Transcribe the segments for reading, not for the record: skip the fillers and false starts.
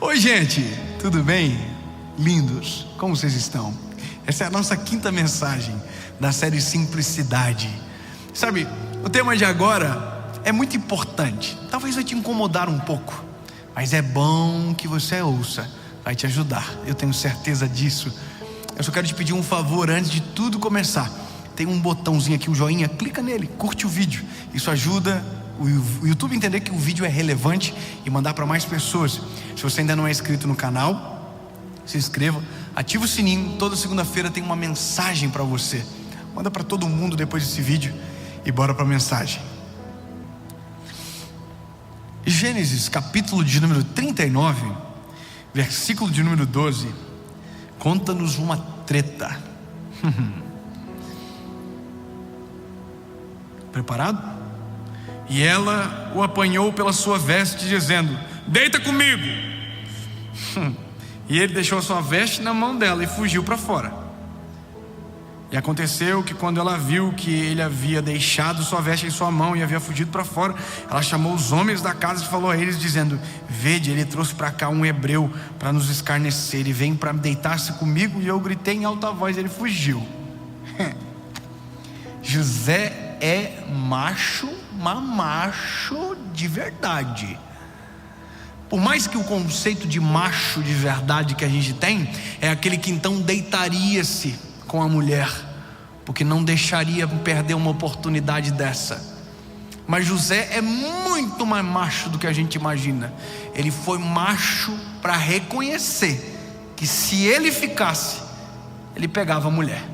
Oi, gente, tudo bem? Lindos, como vocês estão? Essa é a nossa quinta mensagem da série Simplicidade. Sabe, o tema de agora é muito importante. Talvez vai te incomodar um pouco, mas é bom que você ouça, vai te ajudar, eu tenho certeza disso. Eu só quero te pedir um favor antes de tudo começar. Tem um botãozinho aqui, o joinha, clica nele, curte o vídeo. Isso ajuda o YouTube a entender que o vídeo é relevante e mandar para mais pessoas. Se você ainda não é inscrito no canal, se inscreva, ativa o sininho. Toda segunda-feira tem uma mensagem para você. Manda para todo mundo depois desse vídeo e bora para a mensagem. Gênesis capítulo de número 39, versículo de número 12, conta-nos uma treta. Preparado? E ela o apanhou pela sua veste, dizendo: deita comigo. E ele deixou a sua veste na mão dela e fugiu para fora. E aconteceu que quando ela viu que ele havia deixado sua veste em sua mão e havia fugido para fora, ela chamou os homens da casa e falou a eles, dizendo: vede, ele trouxe para cá um hebreu para nos escarnecer e vem para deitar-se comigo. E eu gritei em alta voz, ele fugiu. José é macho de verdade. Por mais que o conceito de macho de verdade que a gente tem é aquele que então deitaria-se com a mulher, porque não deixaria perder uma oportunidade dessa. Mas José é muito mais macho do que a gente imagina. Ele foi macho para reconhecer que se ele ficasse, ele pegava a mulher.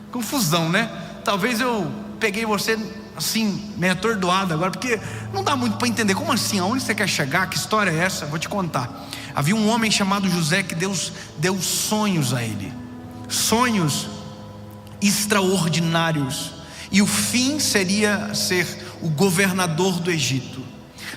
Confusão, né? Talvez eu peguei você assim, meio atordoado agora, porque não dá muito para entender. Como assim? Aonde você quer chegar? Que história é essa? Vou te contar. Havia um homem chamado José que Deus deu sonhos a ele, sonhos extraordinários, e o fim seria ser o governador do Egito.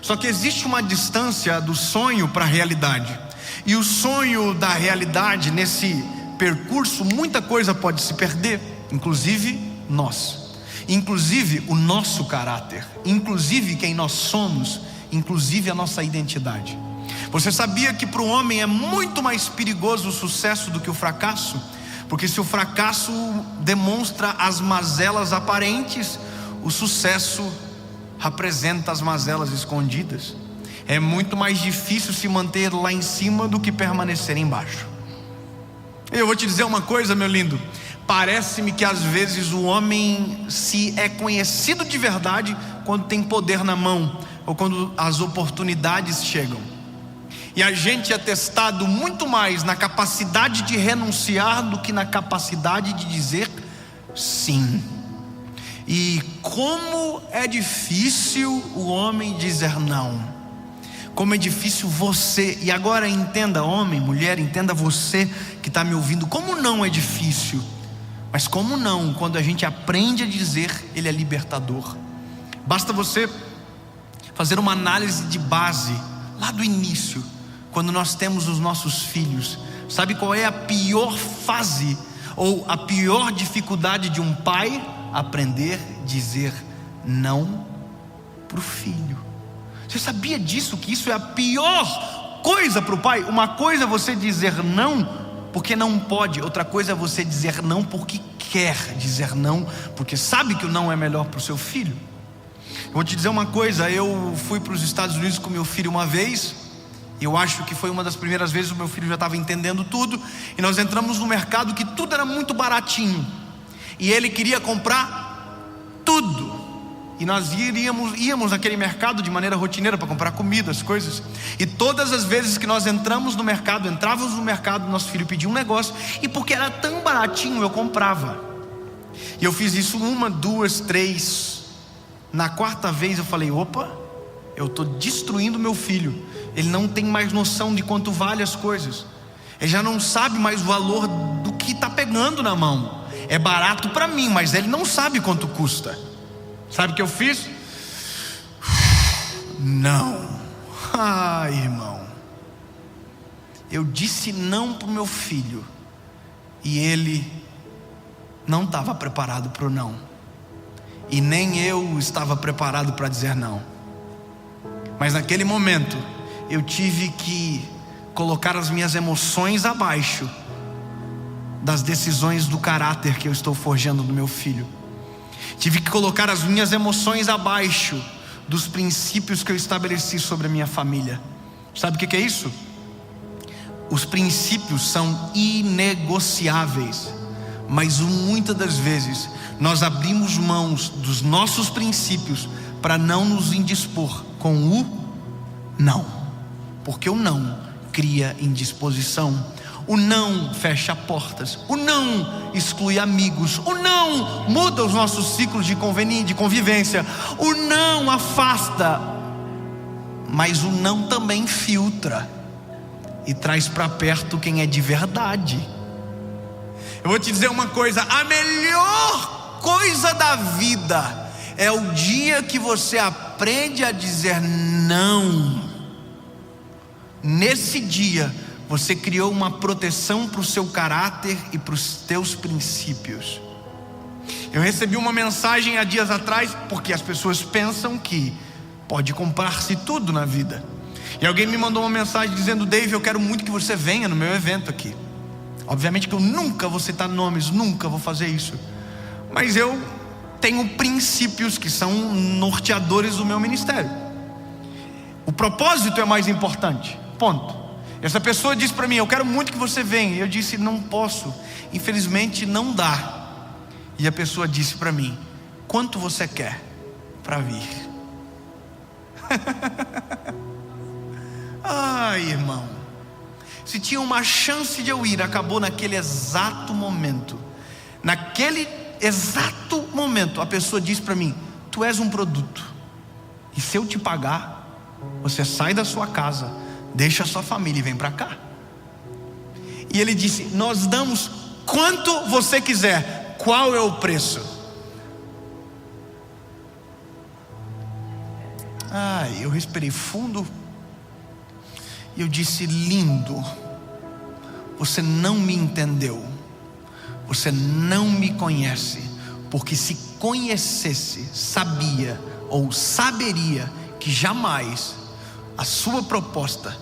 Só que existe uma distância do sonho para a realidade, e o sonho da realidade, nesse percurso, muita coisa pode se perder, inclusive nós, inclusive o nosso caráter, inclusive quem nós somos, inclusive a nossa identidade. Você sabia que para o homem é muito mais perigoso o sucesso do que o fracasso? Porque se o fracasso demonstra as mazelas aparentes, o sucesso apresenta as mazelas escondidas. É muito mais difícil se manter lá em cima do que permanecer embaixo. Eu vou te dizer uma coisa, meu lindo. Parece-me que às vezes o homem se é conhecido de verdade quando tem poder na mão, ou quando as oportunidades chegam. E a gente é testado muito mais na capacidade de renunciar do que na capacidade de dizer sim. E como é difícil o homem dizer não. Como é difícil você, e agora entenda, homem, mulher, entenda você que está me ouvindo, como não é difícil. Mas como não, quando a gente aprende a dizer, ele é libertador. Basta você fazer uma análise de base, lá do início, quando nós temos os nossos filhos. Sabe qual é a pior fase, ou a pior dificuldade de um pai? Aprender a dizer não para o filho. Você sabia disso? Que isso é a pior coisa para o pai? Uma coisa é você dizer não porque não pode, outra coisa é você dizer não porque quer dizer não, porque sabe que o não é melhor para o seu filho. Eu vou te dizer uma coisa, eu fui para os Estados Unidos com meu filho uma vez, e eu acho que foi uma das primeiras vezes, o meu filho já estava entendendo tudo, e nós entramos no mercado que tudo era muito baratinho, e ele queria comprar tudo. E nós íamos naquele mercado de maneira rotineira para comprar comida, as coisas. E todas as vezes que nós entrávamos no mercado, nosso filho pedia um negócio, e porque era tão baratinho eu comprava. E eu fiz isso 1, 2, 3. Na quarta vez eu falei: opa, eu estou destruindo meu filho. Ele não tem mais noção de quanto vale as coisas. Ele já não sabe mais o valor do que está pegando na mão. É barato para mim, mas ele não sabe quanto custa. Sabe o que eu fiz? Não. Irmão, eu disse não para o meu filho, e ele não estava preparado para o não, e nem eu estava preparado para dizer não. Mas naquele momento eu tive que colocar as minhas emoções abaixo das decisões do caráter que eu estou forjando no meu filho. Tive que colocar as minhas emoções abaixo dos princípios que eu estabeleci sobre a minha família. Sabe o que é isso? Os princípios são inegociáveis, mas muitas das vezes nós abrimos mãos dos nossos princípios para não nos indispor com o não, porque o não cria indisposição, o não fecha portas, o não exclui amigos, o não muda os nossos ciclos de convivência, o não afasta, mas o não também filtra e traz para perto quem é de verdade. Eu vou te dizer uma coisa: a melhor coisa da vida é o dia que você aprende a dizer não. Nesse dia você criou uma proteção para o seu caráter e para os teus princípios. Eu recebi uma mensagem há dias atrás, porque as pessoas pensam que pode comprar-se tudo na vida, e alguém me mandou uma mensagem dizendo: Dave, eu quero muito que você venha no meu evento aqui. Obviamente que eu nunca vou citar nomes, nunca vou fazer isso, mas eu tenho princípios que são norteadores do meu ministério. O propósito é mais importante, ponto. Essa pessoa disse para mim: eu quero muito que você venha. E eu disse: não posso, infelizmente não dá. E a pessoa disse para mim: quanto você quer para vir? Ai, irmão, se tinha uma chance de eu ir, acabou naquele exato momento. Naquele exato momento a pessoa disse para mim: tu és um produto, e se eu te pagar, você sai da sua casa, deixa a sua família e vem para cá. E ele disse: nós damos quanto você quiser, qual é o preço? Eu respirei fundo e eu disse: lindo, você não me entendeu, você não me conhece, porque se conhecesse, sabia ou saberia que jamais a sua proposta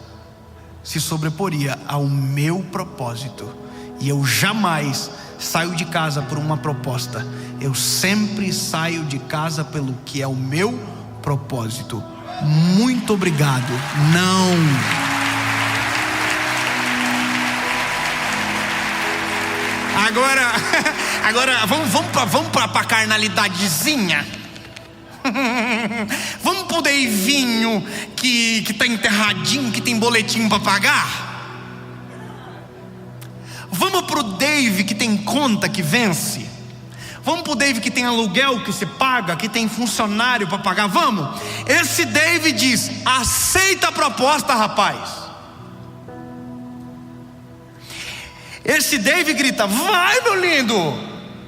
se sobreporia ao meu propósito. E eu jamais saio de casa por uma proposta, eu sempre saio de casa pelo que é o meu propósito. Muito obrigado. Não. Agora vamos para a carnalidadezinha. Vamos pro Deivinho que tá enterradinho, que tem boletim para pagar. Vamos pro Dave que tem conta que vence. Vamos pro Dave que tem aluguel que se paga, que tem funcionário para pagar. Vamos. Esse Dave diz: aceita a proposta, rapaz. Esse Dave grita: vai, meu lindo,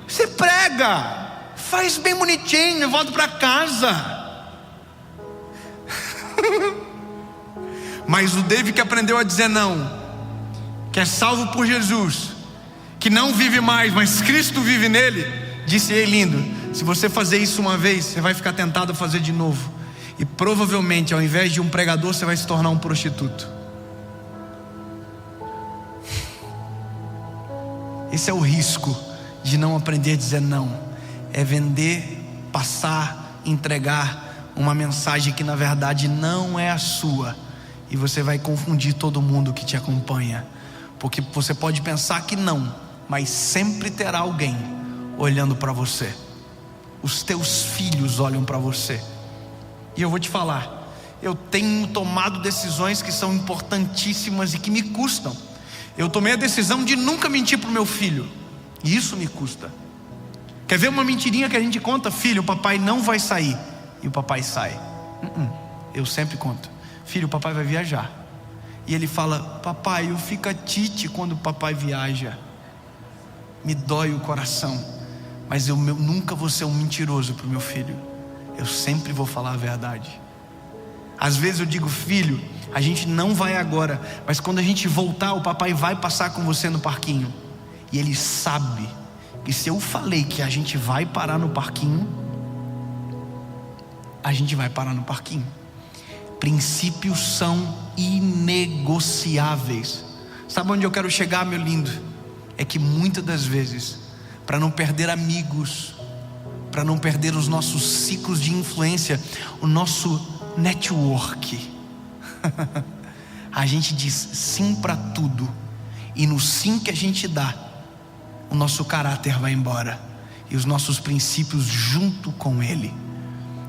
você prega, faz bem bonitinho, volta para casa. Mas o Dave que aprendeu a dizer não, que é salvo por Jesus, que não vive mais, mas Cristo vive nele, disse: ei, lindo, se você fazer isso uma vez, você vai ficar tentado a fazer de novo, e provavelmente ao invés de um pregador, você vai se tornar um prostituto. Esse é o risco de não aprender a dizer não. É vender, passar, entregar uma mensagem que na verdade não é a sua, e você vai confundir todo mundo que te acompanha, porque você pode pensar que não, mas sempre terá alguém olhando para você. Os teus filhos olham para você. E eu vou te falar, eu tenho tomado decisões que são importantíssimas e que me custam. Eu tomei a decisão de nunca mentir para o meu filho, e isso me custa. Quer ver uma mentirinha que a gente conta? Filho, o papai não vai sair. E o papai sai. Eu sempre conto: filho, o papai vai viajar. E ele fala: papai, eu fico tite quando o papai viaja. Me dói o coração. Mas eu nunca vou ser um mentiroso para o meu filho. Eu sempre vou falar a verdade. Às vezes eu digo: filho, a gente não vai agora, mas quando a gente voltar, o papai vai passar com você no parquinho. E ele sabe que se eu falei que a gente vai parar no parquinho, a gente vai parar no parquinho. Princípios são inegociáveis. Sabe onde eu quero chegar, meu lindo? É que muitas das vezes, para não perder amigos, para não perder os nossos ciclos de influência, o nosso network, a gente diz sim para tudo, e no sim que a gente dá, o nosso caráter vai embora, e os nossos princípios junto com ele.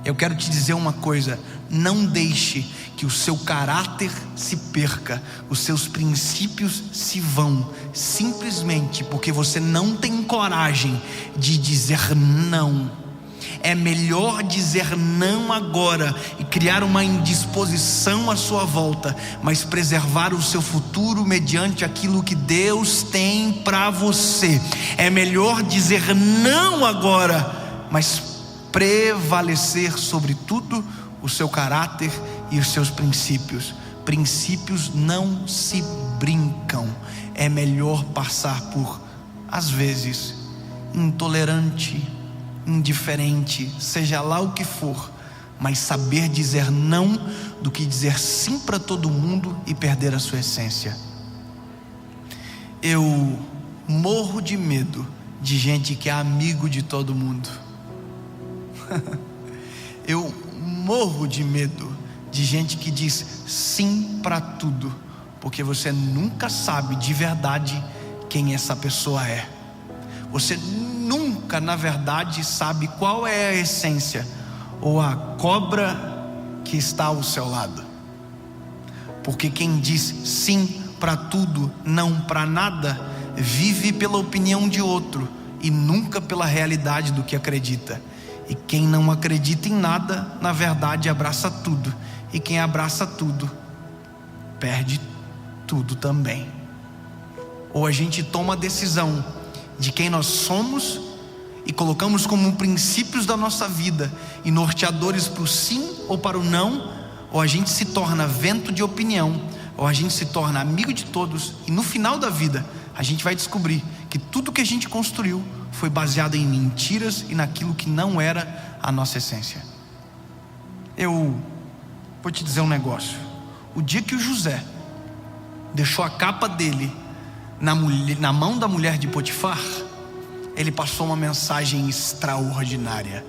Eu quero te dizer uma coisa: não deixe que o seu caráter se perca, os seus princípios se vão, simplesmente porque você não tem coragem de dizer não. É melhor dizer não agora e criar uma indisposição à sua volta, mas preservar o seu futuro mediante aquilo que Deus tem para você. É melhor dizer não agora, mas prevalecer sobre tudo o seu caráter e os seus princípios. Princípios não se brincam. É melhor passar por, às vezes, intolerante, indiferente, seja lá o que for, mas saber dizer não do que dizer sim para todo mundo e perder a sua essência. Eu morro de medo de gente que é amigo de todo mundo. Eu morro de medo de gente que diz sim para tudo, porque você nunca sabe de verdade quem essa pessoa é. Você nunca, na verdade, sabe qual é a essência ou a cobra que está ao seu lado. Porque quem diz sim para tudo, não para nada, vive pela opinião de outro e nunca pela realidade do que acredita. E quem não acredita em nada, na verdade abraça tudo. E quem abraça tudo, perde tudo também. Ou a gente toma a decisão de quem nós somos e colocamos como princípios da nossa vida e norteadores para o sim ou para o não, ou a gente se torna vento de opinião, ou a gente se torna amigo de todos, e no final da vida a gente vai descobrir que tudo que a gente construiu foi baseado em mentiras e naquilo que não era a nossa essência. Eu vou te dizer um negócio: o dia que o José deixou a capa dele na mão da mulher de Potifar, ele passou uma mensagem extraordinária.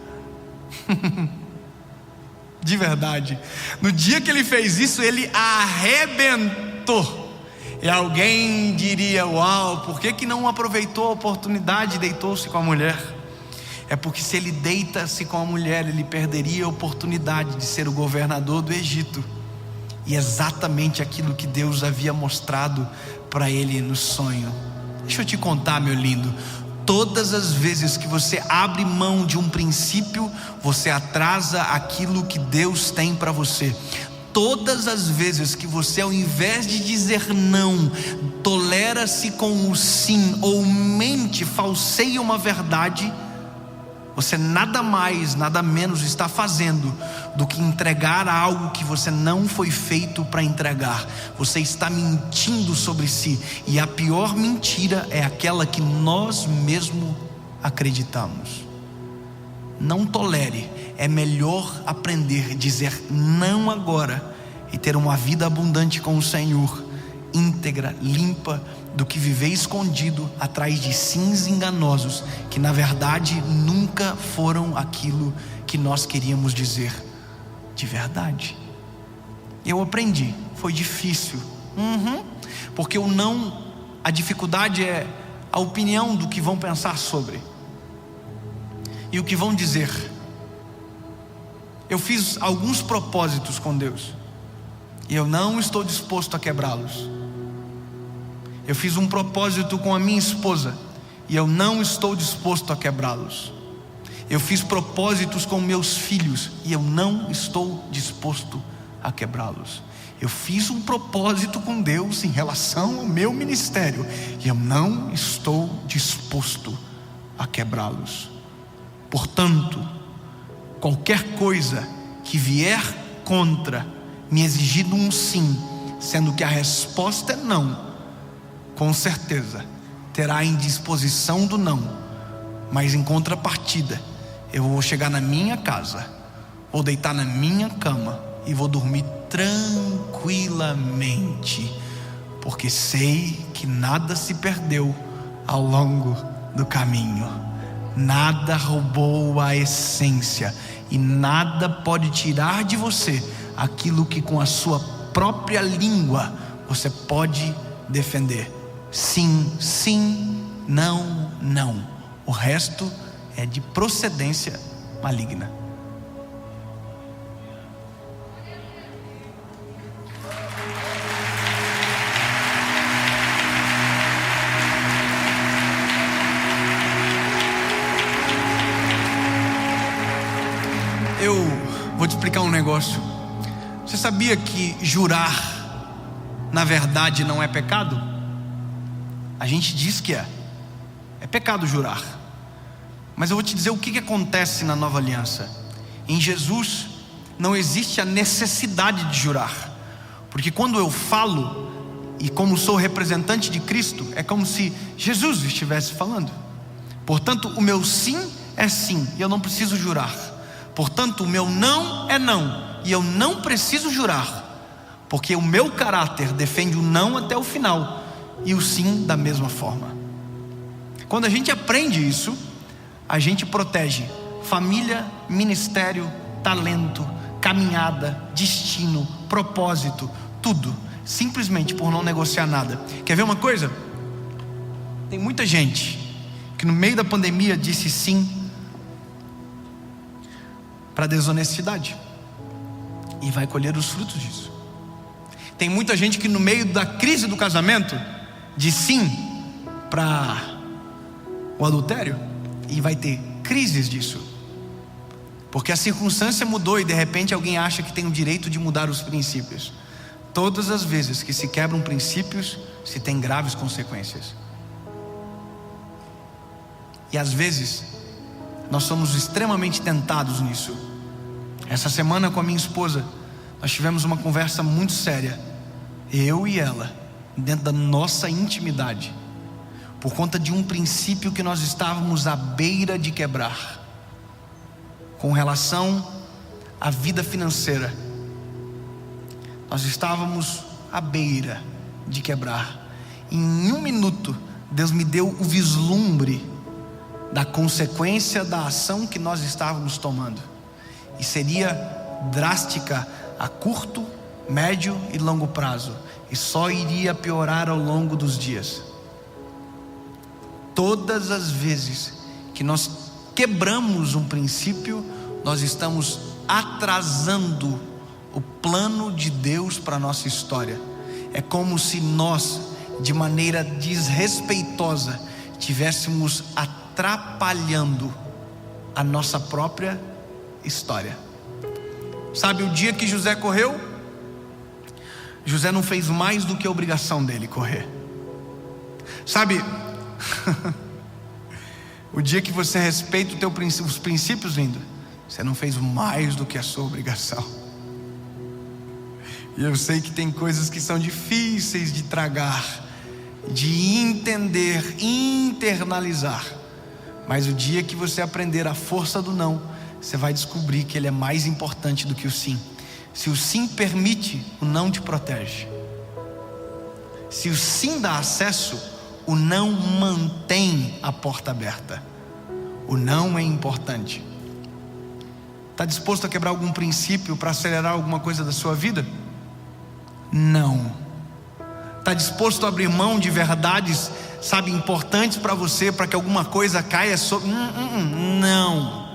De verdade, no dia que ele fez isso, ele arrebentou. E alguém diria: uau, por que não aproveitou a oportunidade e deitou-se com a mulher? É porque se ele deita-se com a mulher, ele perderia a oportunidade de ser o governador do Egito. E exatamente aquilo que Deus havia mostrado para ele no sonho. Deixa eu te contar, meu lindo, todas as vezes que você abre mão de um princípio, você atrasa aquilo que Deus tem para você. Todas as vezes que você, ao invés de dizer não, tolera-se com o sim ou mente, falseia uma verdade, você nada mais, nada menos está fazendo do que entregar algo que você não foi feito para entregar. Você está mentindo sobre si, e a pior mentira é aquela que nós mesmos acreditamos. Não tolere. É melhor aprender a dizer não agora e ter uma vida abundante com o Senhor, íntegra, limpa, do que viver escondido atrás de sims enganosos que na verdade nunca foram aquilo que nós queríamos dizer de verdade. Eu aprendi, foi difícil, porque o não, a dificuldade é a opinião do que vão pensar sobre e o que vão dizer. Eu fiz alguns propósitos com Deus e eu não estou disposto a quebrá-los. Eu fiz um propósito com a minha esposa e eu não estou disposto a quebrá-los. Eu fiz propósitos com meus filhos e eu não estou disposto a quebrá-los. Eu fiz um propósito com Deus em relação ao meu ministério e eu não estou disposto a quebrá-los. Portanto, qualquer coisa que vier contra me exigindo um sim, sendo que a resposta é não, com certeza terá a indisposição do não, mas em contrapartida eu vou chegar na minha casa, vou deitar na minha cama e vou dormir tranquilamente, porque sei que nada se perdeu ao longo do caminho, nada roubou a essência e nada pode tirar de você aquilo que com a sua própria língua você pode defender. Sim, sim, não, não. O resto é de procedência maligna. Eu vou te explicar um negócio. Você sabia que jurar, na verdade, não é pecado? A gente diz que é pecado jurar. Mas eu vou te dizer o que acontece na nova aliança. Em Jesus não existe a necessidade de jurar, porque quando eu falo, e como sou representante de Cristo, é como se Jesus estivesse falando. Portanto, o meu sim é sim, e eu não preciso jurar. Portanto, o meu não é não, e eu não preciso jurar, porque o meu caráter defende o não até o final, e o sim da mesma forma. Quando a gente aprende isso, a gente protege família, ministério, talento, caminhada, destino, propósito, tudo, simplesmente por não negociar nada. Quer ver uma coisa? Tem muita gente que no meio da pandemia disse sim para desonestidade e vai colher os frutos disso. Tem muita gente que no meio da crise do casamento diz sim para o adultério e vai ter crises disso, porque a circunstância mudou e de repente alguém acha que tem o direito de mudar os princípios. Todas as vezes que se quebram princípios, se tem graves consequências. E às vezes nós somos extremamente tentados nisso. Essa semana com a minha esposa, nós tivemos uma conversa muito séria, eu e ela, dentro da nossa intimidade, por conta de um princípio que nós estávamos à beira de quebrar, com relação à vida financeira. Nós estávamos à beira de quebrar. Em um minuto, Deus me deu o vislumbre da consequência da ação que nós estávamos tomando, e seria drástica a curto, médio e longo prazo, e só iria piorar ao longo dos dias. Todas as vezes que nós quebramos um princípio, nós estamos atrasando o plano de Deus para a nossa história. É como se nós, de maneira desrespeitosa, estivéssemos atrapalhando a nossa própria história. Sabe, o dia que José correu, José não fez mais do que a obrigação dele correr. Sabe, o dia que você respeita os princípios, lindo, você não fez mais do que a sua obrigação. E eu sei que tem coisas que são difíceis de tragar, de entender, internalizar, mas o dia que você aprender a força do não, você vai descobrir que ele é mais importante do que o sim. Se o sim permite, o não te protege. Se o sim dá acesso, o não mantém a porta aberta. O não é importante. Está disposto a quebrar algum princípio para acelerar alguma coisa da sua vida? Não. Está disposto a abrir mão de verdades, sabe, importantes para você, para que alguma coisa caia sobre... Não.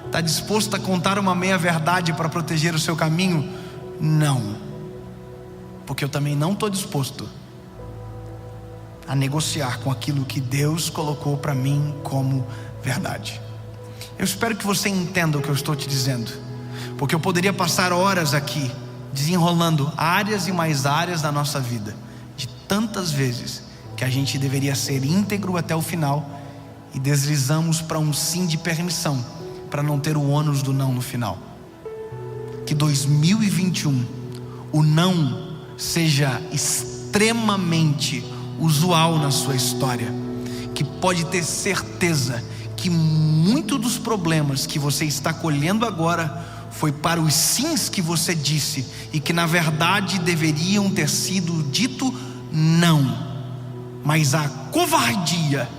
Está disposto a contar uma meia verdade para proteger o seu caminho? Não. Porque eu também não estou disposto a negociar com aquilo que Deus colocou para mim como verdade. Eu espero que você entenda o que eu estou te dizendo, porque eu poderia passar horas aqui desenrolando áreas e mais áreas da nossa vida, de tantas vezes que a gente deveria ser íntegro até o final e deslizamos para um sim de permissão, para não ter o ônus do não no final. Que 2021 o não seja extremamente usual na sua história, que pode ter certeza que muitos dos problemas que você está colhendo agora foi para os sims que você disse e que na verdade deveriam ter sido dito não. Mas a covardia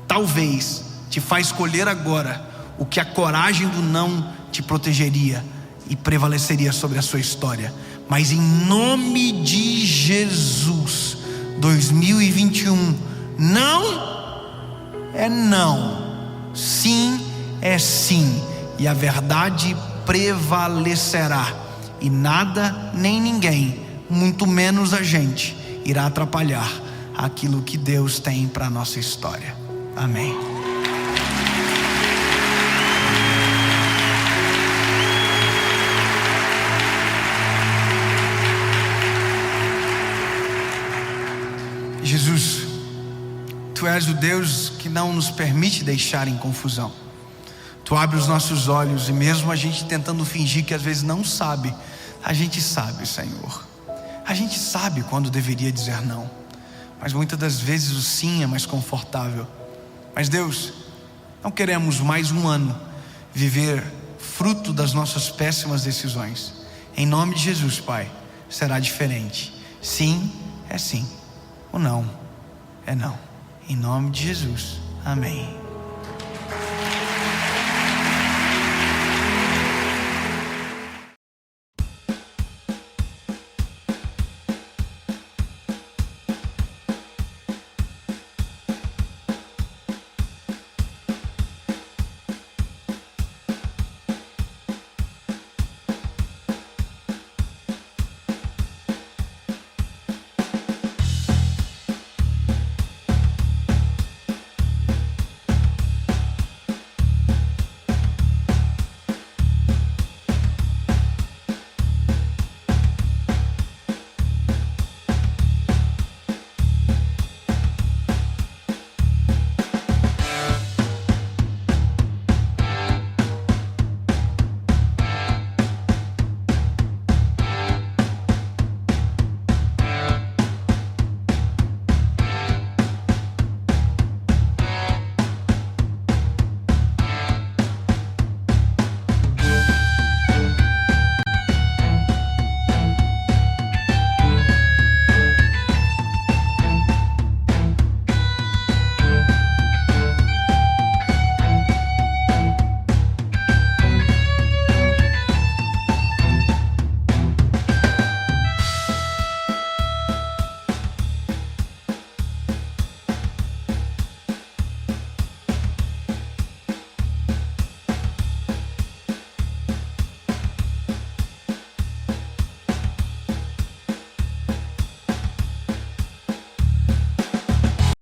talvez te faz escolher agora o que a coragem do não te protegeria e prevaleceria sobre a sua história. Mas em nome de Jesus, 2021, não é não, sim é sim, e a verdade prevalecerá, e nada nem ninguém, muito menos a gente, irá atrapalhar aquilo que Deus tem para a nossa história. Amém. Jesus, Tu és o Deus que não nos permite deixar em confusão. Tu abre os nossos olhos, e mesmo a gente tentando fingir que às vezes não sabe, a gente sabe, Senhor. A gente sabe quando deveria dizer não, mas muitas das vezes o sim é mais confortável. Mas Deus, não queremos mais um ano viver fruto das nossas péssimas decisões. Em nome de Jesus, Pai, será diferente. Sim é sim, o não é não. Em nome de Jesus, amém.